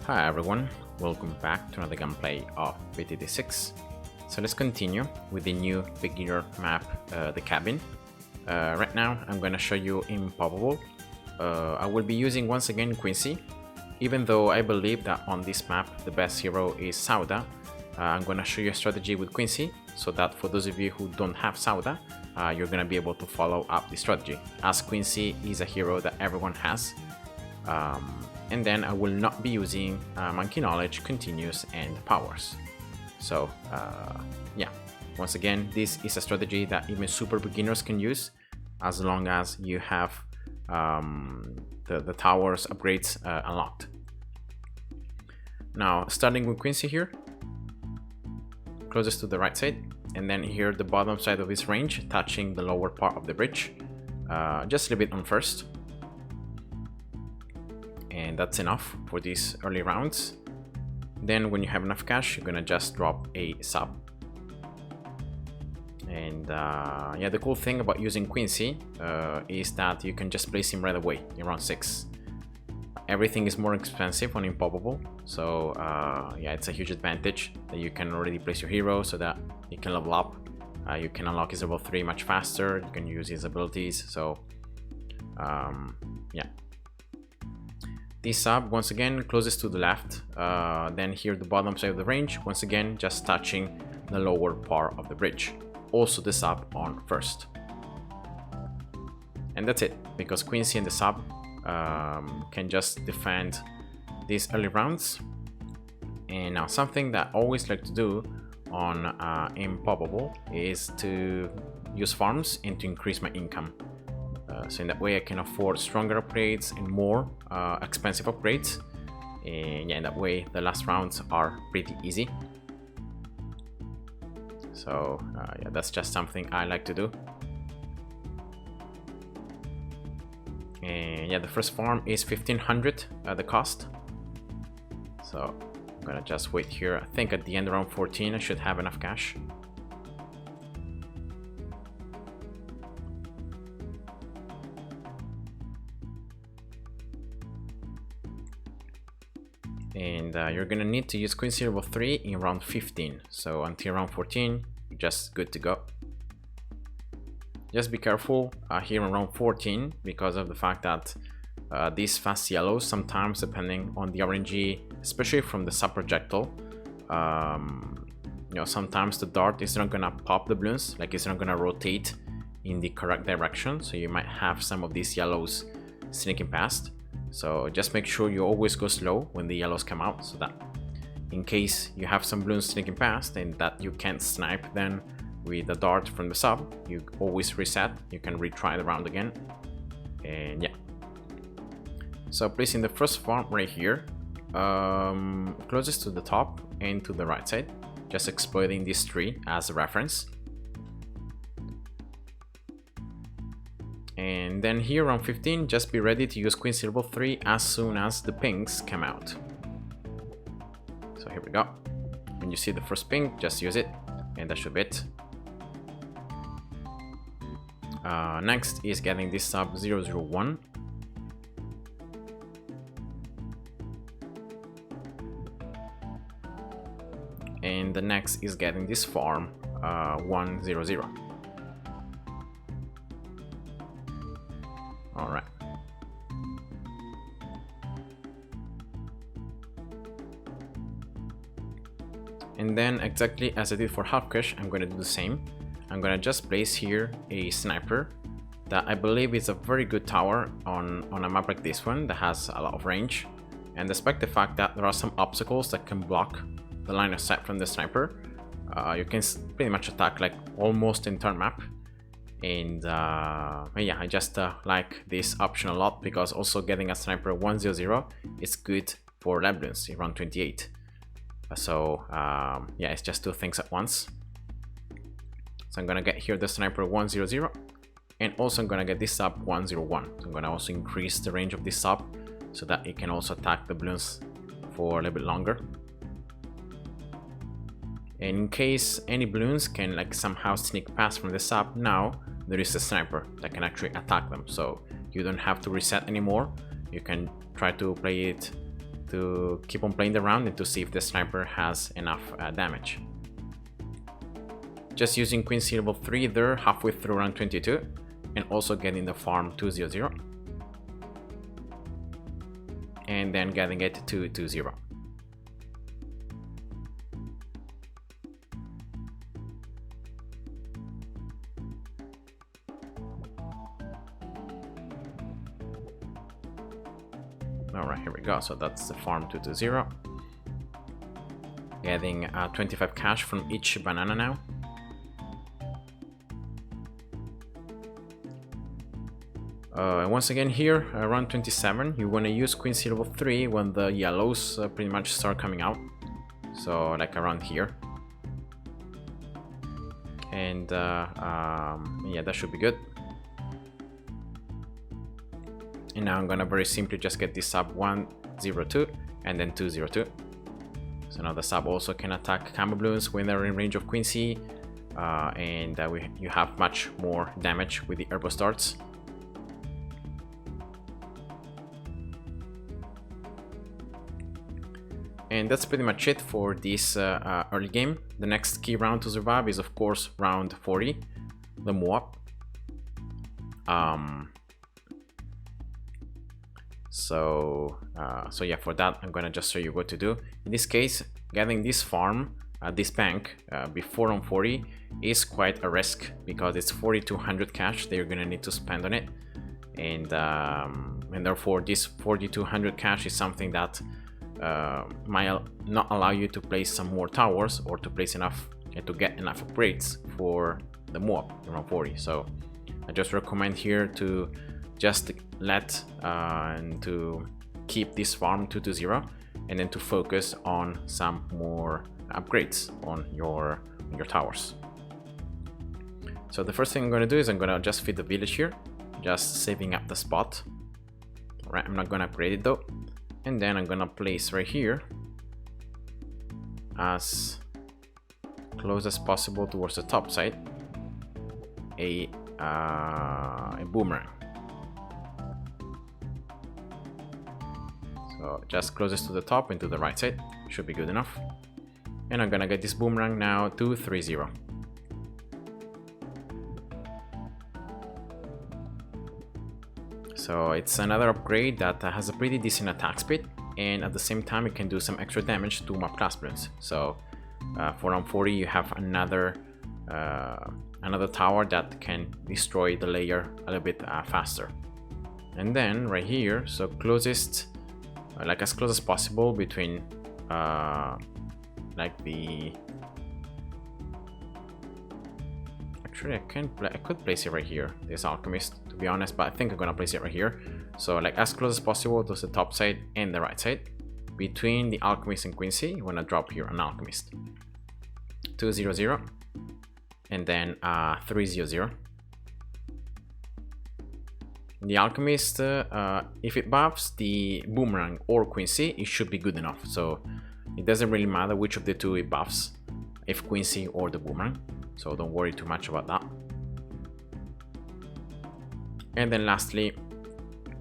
Hi everyone, welcome back to another gameplay of BTD6. So let's continue with the new beginner map, the cabin. Right now I'm gonna show you Impoppable. I will be using once again Quincy. Even though I believe that on this map the best hero is Sauda, I'm gonna show you a strategy with Quincy so that for those of you who don't have Sauda, you're gonna be able to follow up the strategy, as Quincy is a hero that everyone has. And then I will not be using Monkey Knowledge, Continuous, and Powers. So yeah, once again, this is a strategy that even super beginners can use as long as you have the Towers upgrades unlocked. Now, starting with Quincy here, closest to the right side, and then here the bottom side of his range, touching the lower part of the bridge. Just leave it on first. And that's enough for these early rounds. Then when you have enough cash, you're gonna just drop a sub. And yeah, the cool thing about using Quincy is that you can just place him right away in round 6. Everything is more expensive on Impoppable, so yeah, it's a huge advantage that you can already place your hero so that you can level up. You can unlock his level 3 much faster, you can use his abilities, so yeah. This sub, once again, closest to the left, then here the bottom side of the range, once again, just touching the lower part of the bridge. Also the sub on first. And that's it, because Quincy and the sub can just defend these early rounds. And now something that I always like to do on Impoppable is to use farms and to increase my income. So in that way I can afford stronger upgrades and more expensive upgrades, and yeah, in that way the last rounds are pretty easy. So yeah, that's just something I like to do. And yeah, the first farm is 1500 the cost, so I'm gonna just wait here. I think at the end around 14 I should have enough cash. And you're gonna need to use Quincy level 3 in round 15, so until round 14 you're just good to go. Just be careful here in round 14 because of the fact that these fast yellows, sometimes depending on the RNG, especially from the sub projectile, you know, sometimes the dart is not gonna pop the balloons, like it's not gonna rotate in the correct direction, so you might have some of these yellows sneaking past. So just make sure you always go slow when the yellows come out, so that in case you have some balloons sneaking past and that you can't snipe then with the dart from the sub, you always reset, you can retry the round again. And yeah, so placing the first farm right here, closest to the top and to the right side, just exploiting this tree as a reference. And then here on 15, just be ready to use Quincy level 3 as soon as the pings come out. So here we go. When you see the first ping, just use it, and that should be it. Next is getting this sub 001. And the next is getting this farm 100. Alright. And then exactly as I did for half cash, I'm gonna do the same. I'm gonna just place here a sniper that I believe is a very good tower on a map like this one that has a lot of range. And despite the fact that there are some obstacles that can block the line of sight from the sniper, you can pretty much attack like almost the entire map. And yeah, I just like this option a lot, because also getting a sniper 100 is good for Bloons in round 28. So yeah, it's just two things at once. So I'm gonna get here the sniper 100, and also I'm gonna get this sub 101. So I'm gonna also increase the range of this sub so that it can also attack the balloons for a little bit longer. And in case any balloons can like somehow sneak past from the sub, now there is a sniper that can actually attack them, so you don't have to reset anymore. You can try to play it to keep on playing the round and to see if the sniper has enough damage. Just using Quincy level 3 there halfway through round 22 and also getting the farm 200 and then getting it to 20. Alright, here we go. So that's the farm 220. Getting 25 cash from each banana now. And once again here, around 27, you want to use Quincy level 3 when the yellows pretty much start coming out. So like around here. And yeah, that should be good. And now I'm gonna very simply just get this sub 102 and then 202. So now the sub also can attack Camo Bloons when they're in range of Quincy, and you have much more damage with the Herbo starts. And that's pretty much it for this early game. The next key round to survive is of course round 40, the Moab. So yeah, for that I'm gonna just show you what to do. In this case, getting this farm, this bank before on 40 is quite a risk because it's 4,200 cash that you're gonna need to spend on it, and therefore this 4,200 cash is something that might not allow you to place some more towers or to place enough to get enough upgrades for the Moab around 40. So I just recommend here to just let and to keep this farm 220 and then to focus on some more upgrades on your towers. So the first thing I'm going to do is I'm going to just feed the village here, just saving up the spot. All right, I'm not going to upgrade it though. And then I'm going to place right here as close as possible towards the top side a boomerang. So just closest to the top and to the right side should be good enough. And I'm gonna get this boomerang now to 30. So it's another upgrade that has a pretty decent attack speed, and at the same time it can do some extra damage to map class Bloons. So for round 40 you have another tower that can destroy the layer a little bit faster. And then right here, so closest, like as close as possible between like the, actually I could place it right here, this alchemist, to be honest, but I think I'm gonna place it right here. So like as close as possible to the top side and the right side. Between the alchemist and Quincy, you wanna drop here an alchemist. 200 and then 300. The alchemist, if it buffs the boomerang or Quincy, it should be good enough. So it doesn't really matter which of the two it buffs, if Quincy or the boomerang. So don't worry too much about that. And then lastly,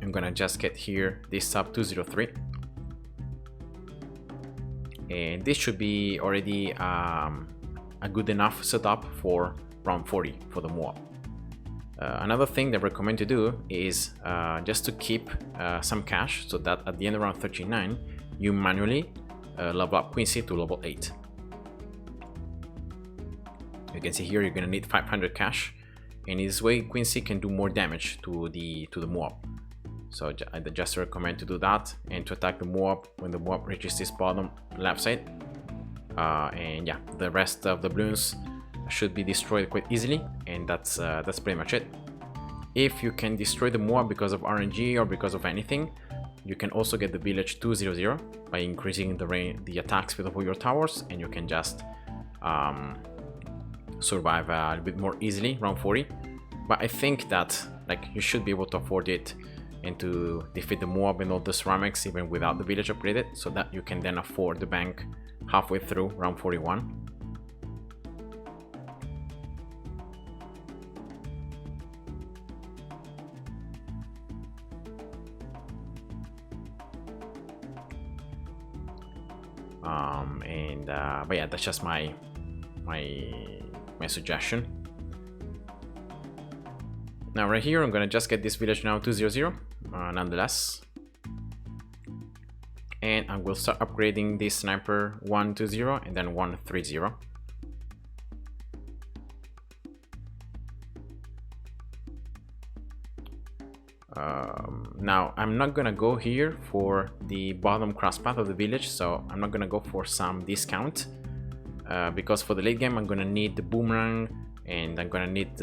I'm gonna just get here this sub 203. And this should be already a good enough setup for round 40 for the Moab. Another thing that I recommend to do is just to keep some cash so that at the end of round 39 you manually level up Quincy to level 8. You can see here you're gonna need 500 cash, and in this way Quincy can do more damage to the Moab. So I just recommend to do that and to attack the Moab when the Moab reaches this bottom left side. And yeah, the rest of the Bloons should be destroyed quite easily, and that's pretty much it. If you can destroy the Moab because of RNG or because of anything, you can also get the village 200 by increasing the attack speed of all your towers, and you can just survive a little bit more easily round 40. But I think that like you should be able to afford it and to defeat the Moab and all the ceramics even without the village upgraded, so that you can then afford the bank halfway through round 41. But yeah, that's just my suggestion. Now right here, I'm gonna just get this village now 200, nonetheless. And I will start upgrading this sniper 120 and then 130. Now I'm not gonna go here for the bottom cross path of the village, so I'm not gonna go for some discount, because for the late game I'm gonna need the boomerang and I'm gonna need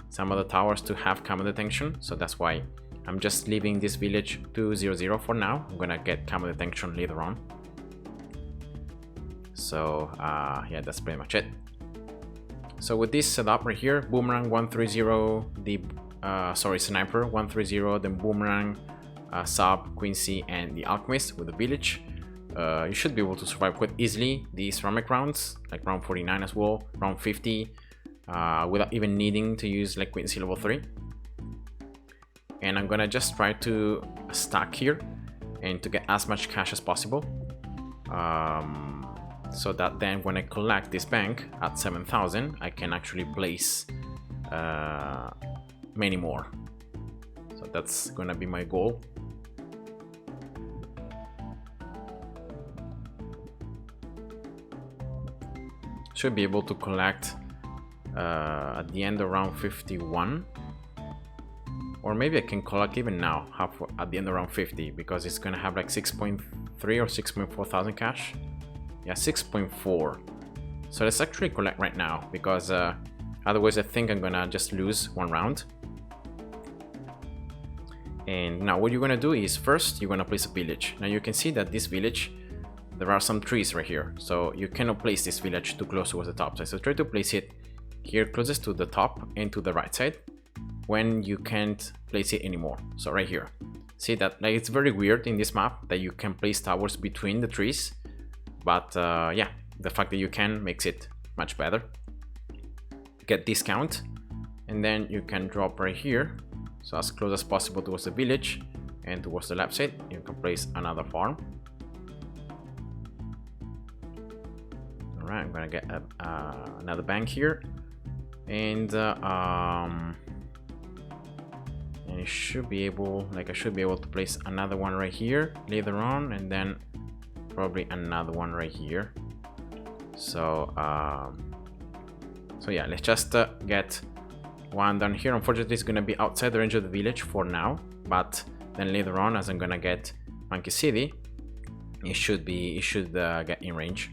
some other towers to have camo detection, so that's why I'm just leaving this village 200 for now. I'm gonna get camo detection later on. So yeah, that's pretty much it. So with this setup right here, boomerang 130, the sniper 130, then boomerang, sub, Quincy, and the alchemist with the village, you should be able to survive quite easily these ceramic rounds, like round 49 as well, round 50, without even needing to use like Quincy level 3. And I'm gonna just try to stack here and to get as much cash as possible, so that then when I collect this bank at 7,000, I can actually place many more. So that's gonna be my goal. Should be able to collect at the end around 51, or maybe I can collect even now at the end around 50, because it's gonna have like 6.3 or 6.4 thousand cash. Yeah, 6.4. So let's actually collect right now, because otherwise I think I'm gonna just lose one round. And now what you're gonna do is, first you're gonna place a village. Now you can see that this village, there are some trees right here, so you cannot place this village too close towards the top side. So try to place it here closest to the top and to the right side when you can't place it anymore. So right here, see that, like, it's very weird in this map that you can place towers between the trees, but yeah, the fact that you can makes it much better. Get discount, and then you can drop right here, so as close as possible towards the village, and towards the left side you can place another farm. All right, I'm gonna get another bank here, and it should be able, like, I should be able to place another one right here later on, and then probably another one right here. So so yeah, let's just get one down here. Unfortunately, it's gonna be outside the range of the village for now, but then later on, as I'm gonna get Monkey City, it should get in range.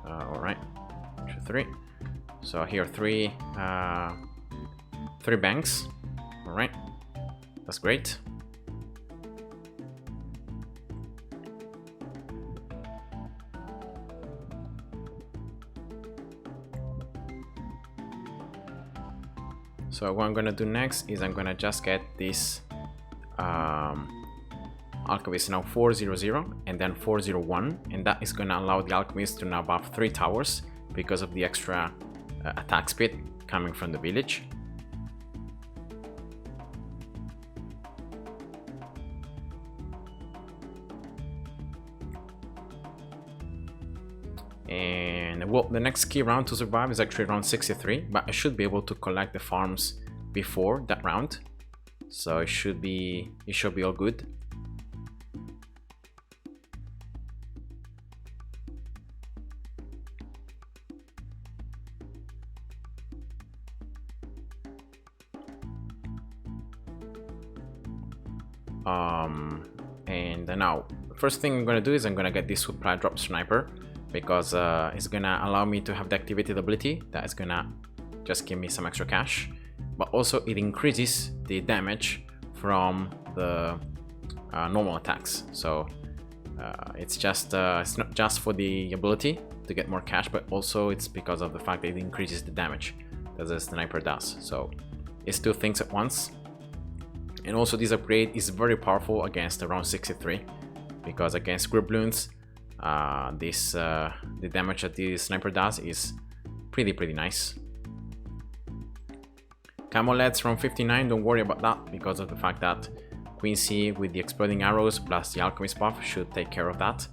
All right, 3. So here three banks. All right, that's great. So what I'm gonna do next is I'm gonna just get this alchemist now 400 and then 401, and that is gonna allow the alchemist to now buff 3 towers because of the extra attack speed coming from the village. And well, the next key round to survive is actually round 63, but I should be able to collect the farms before that round, so it should be all good. And now first thing I'm gonna do is I'm gonna get this supply drop sniper, because it's gonna allow me to have the activated ability that is gonna just give me some extra cash, but also it increases the damage from the normal attacks. So it's not just for the ability to get more cash, but also it's because of the fact that it increases the damage that the sniper does. So it's 2 things at once. And also this upgrade is very powerful against around 63, because against group Bloons, the damage that the sniper does is pretty nice. Camolets from 59, don't worry about that because of the fact that Quincy with the exploding arrows plus the alchemist buff should take care of that.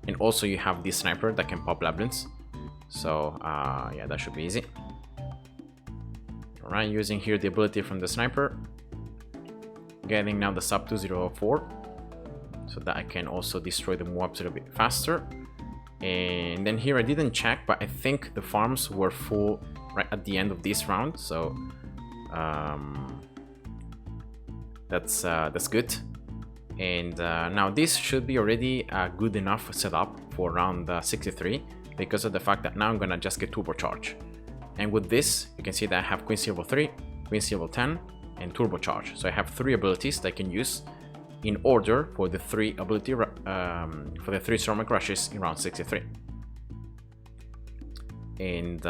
And also you have this sniper that can pop Bloons. So yeah, that should be easy. Alright, using here the ability from the sniper. Getting now the sub 204 so that I can also destroy the mobs a little bit faster. And then here I didn't check, but I think the farms were full right at the end of this round, so that's good. And now this should be already a good enough setup for round 63 because of the fact that now I'm gonna just get turbocharge. And with this, you can see that I have Quincy level 3, Quincy level 10, and turbocharge. So I have 3 abilities that I can use in order for the 3 ability for the 3 Stormic Rushes in round 63. And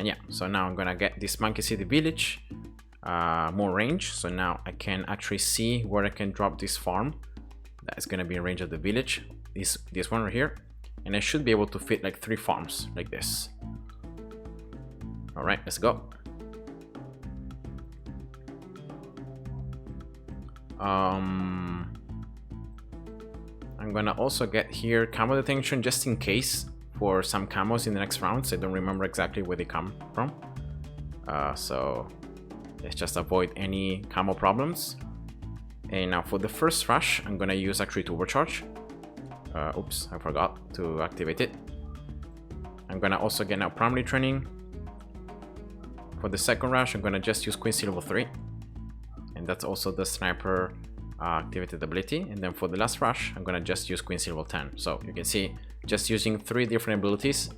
yeah, so now I'm gonna get this Monkey City Village more range. So now I can actually see where I can drop this farm. That is gonna be in range of the village. This one right here, and I should be able to fit like 3 farms like this. All right, let's go. I'm gonna also get here camo detection just in case for some camos in the next round, so I don't remember exactly where they come from. So let's just avoid any camo problems. And now for the first rush, I'm gonna use actually turbocharge. Oops, I forgot to activate it. I'm gonna also get now primary training. For the second rush, I'm gonna just use Quincy level 3. And that's also the sniper activated ability. And then for the last rush, I'm gonna just use Quincy level 10. So you can see just using 3 different abilities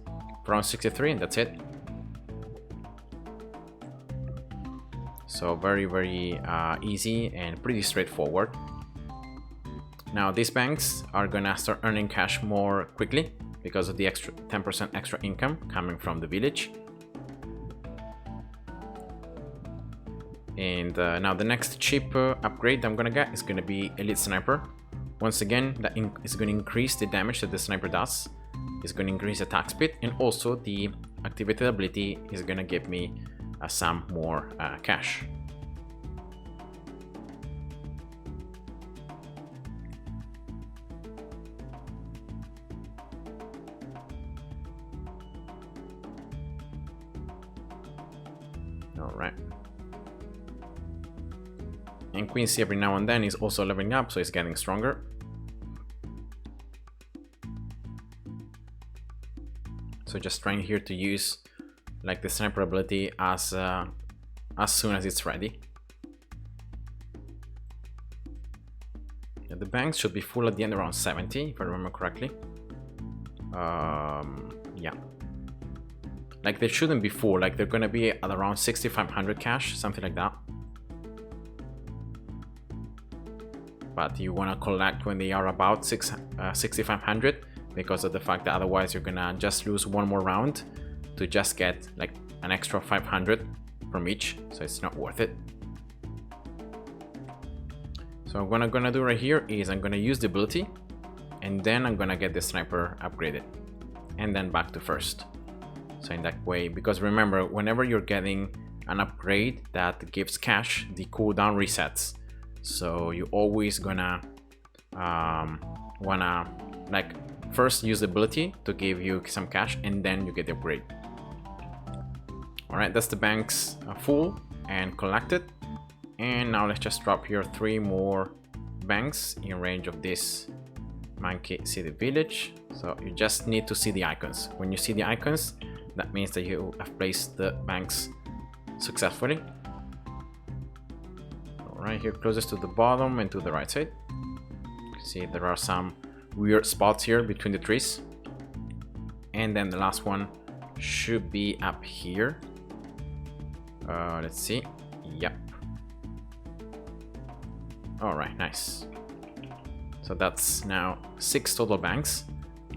for round 63, and that's it. So very easy and pretty straightforward. Now these banks are gonna start earning cash more quickly because of the extra 10% extra income coming from the village. And now the next cheap upgrade I'm gonna get is gonna be Elite Sniper. Once again, that is gonna increase the damage that the sniper does. It's gonna increase attack speed, and also the activated ability is gonna give me some more cash. All right. And Quincy every now and then is also leveling up, so he's getting stronger. So just trying here to use like the sniper ability as soon as it's ready. Yeah, the banks should be full at the end around 70, if I remember correctly. Yeah. Like they shouldn't be full, like they're gonna be at around 6,500 cash, something like that. But you want to collect when they are about 6,500 because of the fact that otherwise you're gonna just lose one more round to just get like an extra 500 from each, so it's not worth it. So what I'm gonna do right here is I'm gonna use the ability, and then I'm gonna get the sniper upgraded, and then back to first. So in that way, because remember, whenever you're getting an upgrade that gives cash, the cooldown resets. So you always gonna wanna like first use the ability to give you some cash, and then you get the upgrade. All right, that's the banks full and collected. And now let's just drop here 3 more banks in range of this Monkey City Village. So you just need to see the icons. When you see the icons, that means that you have placed the banks successfully. Right here, closest to the bottom and to the right side. You can see there are some weird spots here between the trees. And then the last one should be up here. Let's see. Yep. All right, nice. So that's now 6 total banks.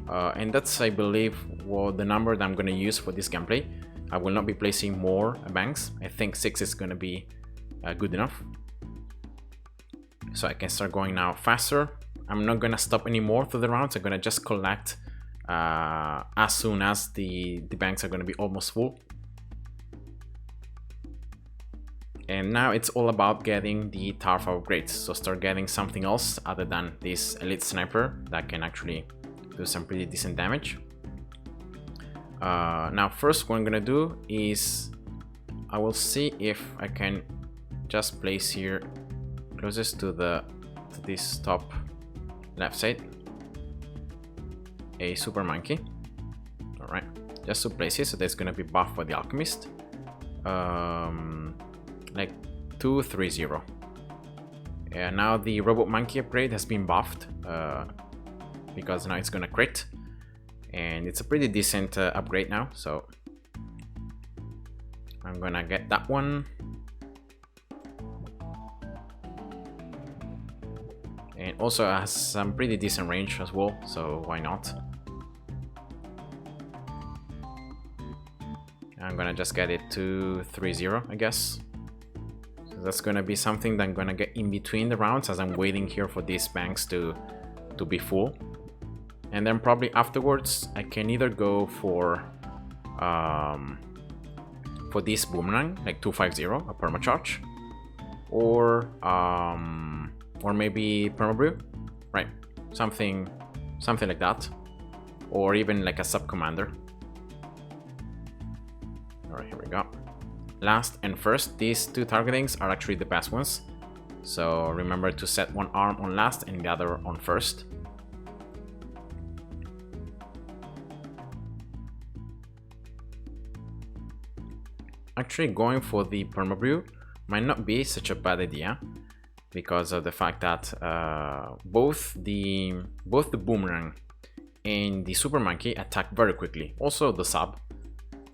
And that's, I believe, the number that I'm going to use for this gameplay. I will not be placing more banks. I think 6 is going to be good enough. So I can start going now faster. I'm not gonna stop anymore through the rounds. I'm gonna just collect as soon as the banks are gonna be almost full. And now it's all about getting the tower of upgrades, so start getting something else other than this elite sniper that can actually do some pretty decent damage. Now first what I'm gonna do is I will see if I can just place here closest to this top left side a super monkey. All right, just to place it so that's gonna be buffed by the alchemist. Like 230. And now the robot monkey upgrade has been buffed because now it's gonna crit, and it's a pretty decent upgrade now, so I'm gonna get that one. And also has some pretty decent range as well, so why not? I'm gonna just get it to 3-0, I guess. So that's gonna be something that I'm gonna get in between the rounds as I'm waiting here for these banks to be full. And then probably afterwards I can either go for this boomerang, like 250, a permacharge, or maybe permabrew, right? Something like that, or even like a sub commander. All right, here we go. Last and first, these two targetings are actually the best ones. So remember to set one arm on last and the other on first. Actually, going for the permabrew might not be such a bad idea because of the fact that both the boomerang and the super monkey attack very quickly. Also the sub.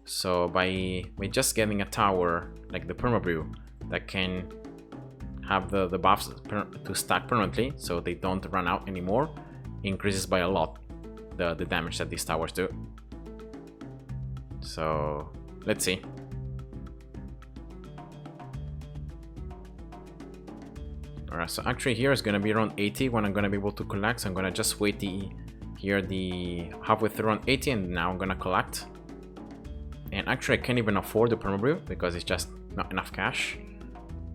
So by just getting a tower like the permabrew that can have the buffs to stack permanently, so they don't run out anymore, increases by a lot the damage that these towers do. So let's see. Alright, so actually here is gonna be around 80 when I'm gonna be able to collect. So I'm gonna just wait the halfway through around 80, and now I'm gonna collect. And actually I can't even afford the permabrew because it's just not enough cash.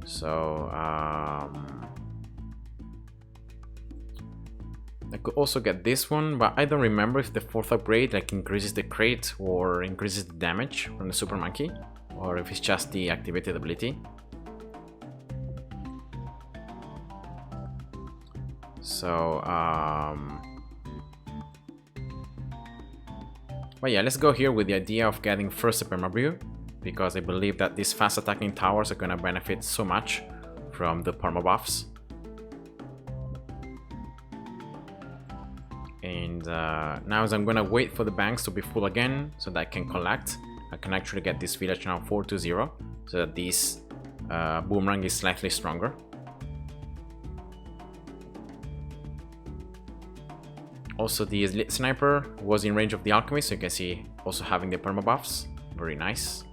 So I could also get this one, but I don't remember if the fourth upgrade like increases the crit or increases the damage from the super monkey, or if it's just the activated ability. So but yeah, let's go here with the idea of getting first a permabrew, because I believe that these fast attacking towers are gonna benefit so much from the perma buffs. And now as I'm gonna wait for the banks to be full again so that I can collect, I can actually get this village now 4-0, so that this boomerang is slightly stronger. Also, the elite sniper was in range of the alchemist, so you can see also having the perma buffs. Very nice.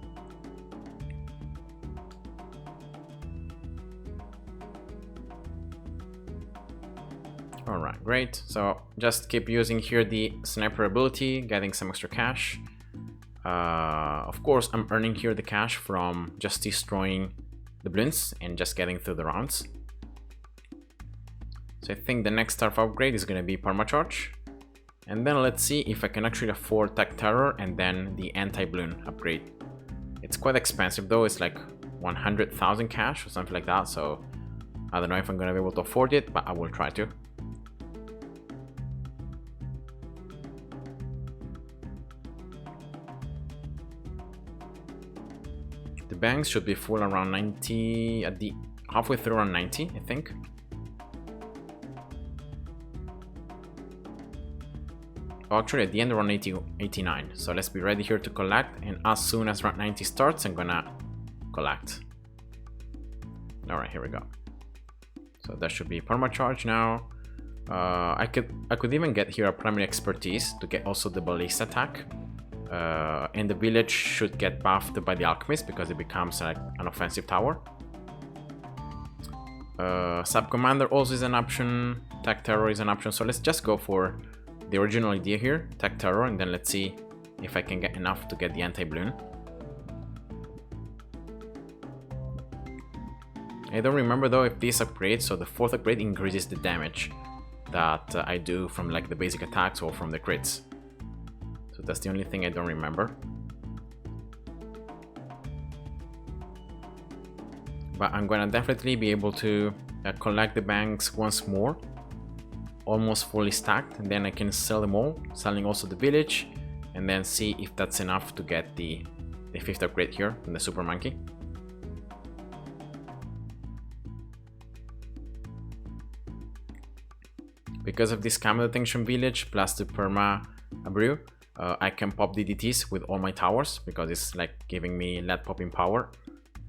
Alright, great. So just keep using here the sniper ability, getting some extra cash. Of course, I'm earning here the cash from just destroying the Bloons and just getting through the rounds. So I think the next star upgrade is going to be permacharge. And then let's see if I can actually afford tech terror and then the anti-Bloon upgrade. It's quite expensive though, it's like 100,000 cash or something like that. So I don't know if I'm going to be able to afford it, but I will try to. The banks should be full around 90, at the halfway through around 90, I think. Actually at the end around 89, so let's be ready here to collect, and as soon as round 90 starts I'm gonna collect. Alright, here we go. So that should be permacharge now. I could even get here a primary expertise to get also the ballista attack, and the village should get buffed by the alchemist because it becomes like an offensive tower. Sub commander also is an option, tech terror is an option, so let's just go for the original idea here, tech terror, and then let's see if I can get enough to get the anti-Bloon. I don't remember though if this upgrade, so the 4th upgrade increases the damage that I do from like the basic attacks or from the crits. So that's the only thing I don't remember. But I'm gonna definitely be able to collect the banks once more, almost fully stacked, and then I can sell them all, selling also the village, and then see if that's enough to get the 5th upgrade here from the Super Monkey. Because of this Camo Detention Village plus the Perma Brew, I can pop DDTs with all my towers because it's like giving me lead popping power.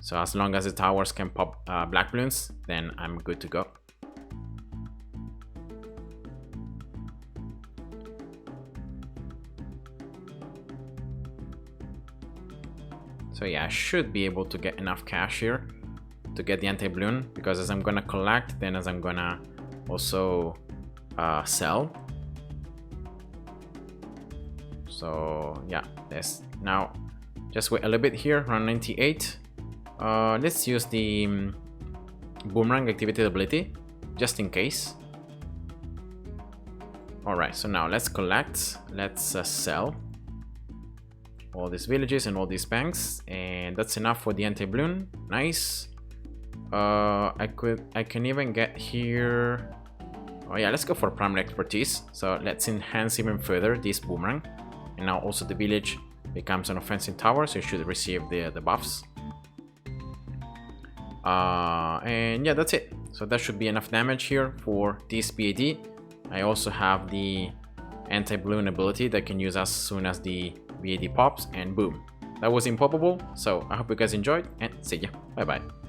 So as long as the towers can pop Black Bloons, then I'm good to go. So yeah, I should be able to get enough cash here to get the anti-bloon, because as I'm gonna collect, then as I'm gonna also sell. So yeah, let's now just wait a little bit here, around 98. Let's use the boomerang activated ability just in case. Alright, so now let's collect, let's sell all these villages and all these banks, and that's enough for the anti-bloon. Nice. I can even get here. Oh yeah, let's go for primary expertise. So let's enhance even further this boomerang, and now also the village becomes an offensive tower, so it should receive the buffs. And yeah, that's it. So that should be enough damage here for this BAD. I also have the anti-bloon ability that I can use as soon as the BAD pops, and boom, that was Impoppable. So I hope you guys enjoyed, and see ya. Bye bye.